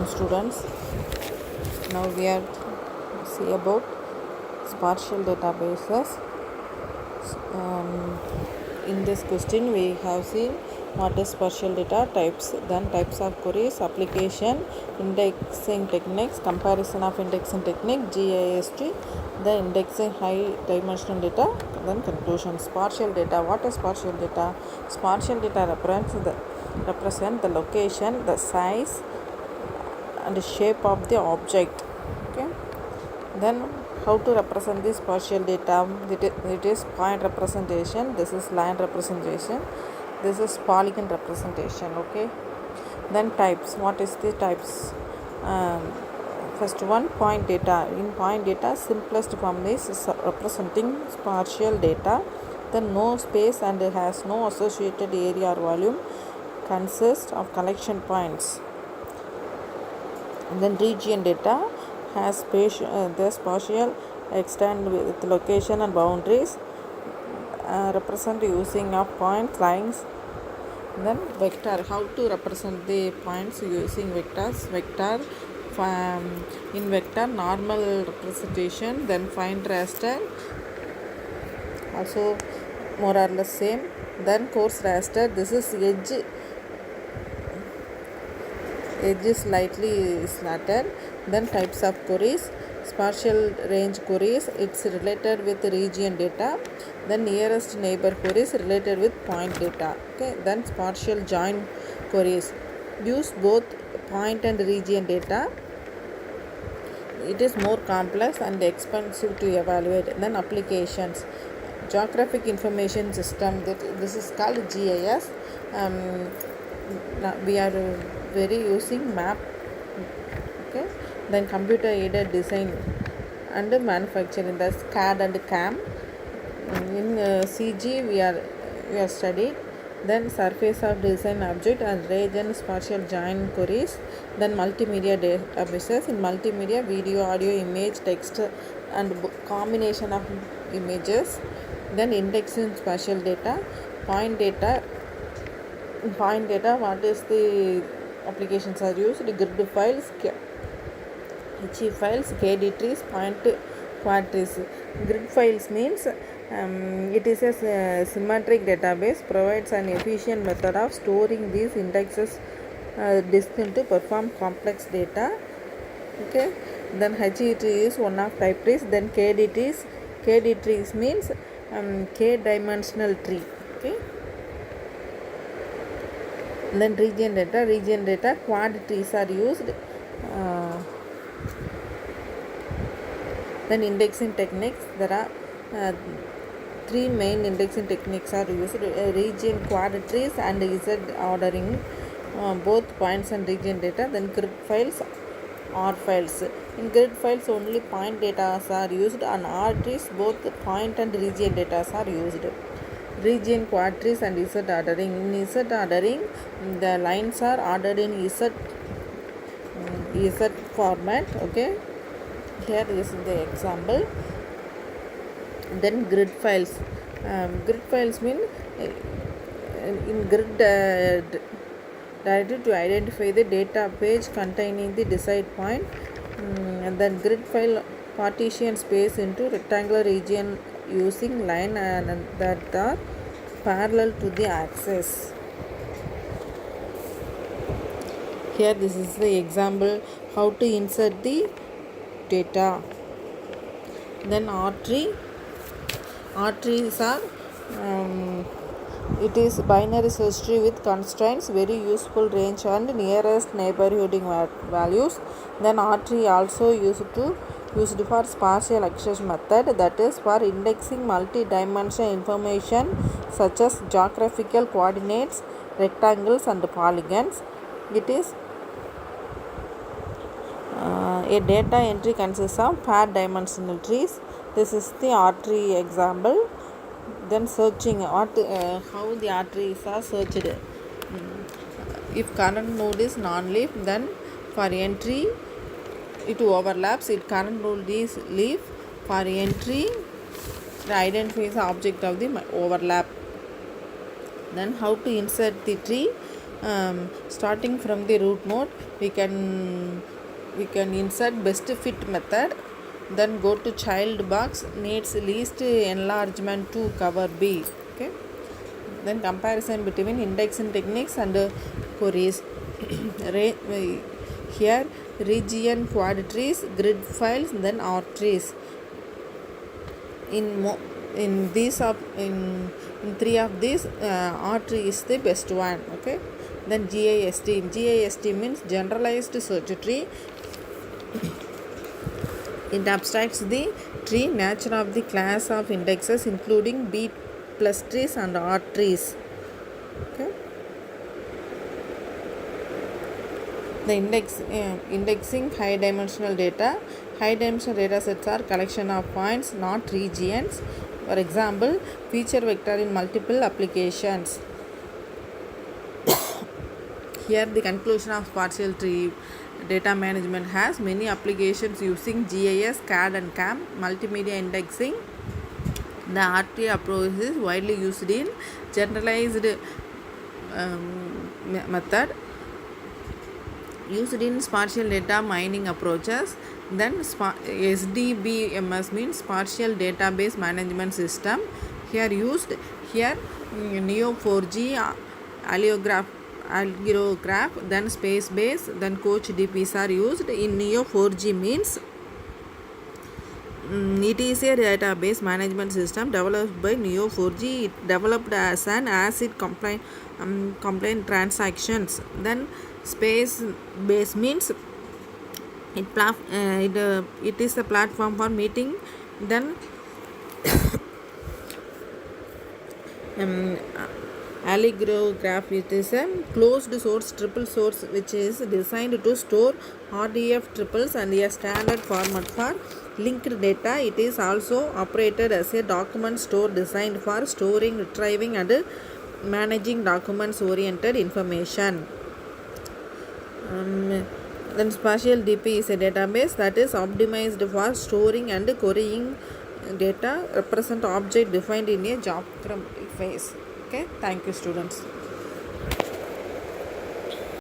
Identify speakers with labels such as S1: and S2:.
S1: students. Now we are see about spatial databases. In this question we have seen what is spatial data types, then types of queries, application, indexing techniques, comparison of indexing technique, GIST, the indexing high dimensional data, then conclusion. Spatial data. What is spatial data? Spatial data represent the location, the size and the shape of the object. Okay, then how to represent this spatial data? It is point representation, this is line representation, this is polygon representation. Okay, then types. What is the types? First one, point data. In point data, simplest form is representing spatial data, then no space and has no associated area or volume, consists of collection points. And then region data has the spatial extent with location and boundaries, represent using of points, lines. Then vector. How to represent the points using vectors? Vector, in vector normal representation, then fine raster, also more or less same. Then coarse raster, this is edge is slightly slanted. Then types of queries. Spatial range queries, it's related with region data. Then nearest neighbor queries related with point data. Okay, then spatial join queries use both point and region data. It is more complex and expensive to evaluate. Then applications. Geographic information system, this is called GIS. We are very using map. Okay, then computer aided design and manufacturing, that's CAD and CAM. In CG we are studied. Then surface of design object and region spatial join queries. Then multimedia databases. In multimedia, video, audio, image, text and combination of images. Then indexing spatial data. Point data, what is the applications are used? Grid files, HE files, KD trees, point quadries. Grid files means it is a symmetric database, provides an efficient method of storing these indexes distinct to perform complex data. Okay, then HE tree is one of type trees. Then KD trees means k dimensional tree. Okay, then region data quad trees are used. Then indexing techniques, there are three main indexing techniques are used: region quad trees and Z ordering, both points and region data. Then grid files, R files. In grid files only point data are used, and R trees both point and region data are used. Region quad trees and Z ordering. In Z ordering, the lines are ordered in Z format. Okay, here is the example. Then grid files. Grid files mean in grid directed to identify the data page containing the desired point. And then grid file partition space into rectangular region using line and that are parallel to the axis. Here this is the example how to insert the data. Then R trees are it is binary search tree with constraints, very useful range and nearest neighborhooding values. Then R tree also used for spatial access method, that is for indexing multi-dimensional information such as geographical coordinates, rectangles and polygons. It is a data entry consists of paired dimensional trees. This is the R tree example. Then searching, how the R trees are searched. If current node is non-leaf, then for entry it overlaps. If current node is leaf, for entry it identifies the object of the overlap. Then how to insert the tree? Starting from the root node, we can insert best fit method, then go to child box, needs least enlargement to cover B. Okay, then comparison between indexing techniques and queries. Here region quad trees, grid files, then R trees. In these of in three of these, R tree is the best one. Okay, then GIST means generalized search tree. It abstracts the tree nature of the class of indexes including B plus trees and R trees. Okay, the indexing high dimensional data. High dimensional data sets are collection of points, not regions. For example, feature vector in multiple applications. Here the conclusion of partial tree data management has many applications using GIS, CAD and CAM, multimedia indexing. The RT approach is widely used in generalized method used in spatial data mining approaches. Then SDBMS means spatial database management system. Here used Neo4j Algorograph, then Spacebase, then Coach DPs are used. In Neo4j means it is a database management system developed by Neo4j. It developed as an ACID compliant transactions. Then Spacebase means it is a platform for meeting. Then Algorograph, it is a closed source triple source which is designed to store RDF triples and a standard format for linked data. It is also operated as a document store designed for storing, retrieving and managing documents oriented information. Then Spatial DP is a database that is optimized for storing and querying data, represent object defined in a job phase. Okay, thank you students.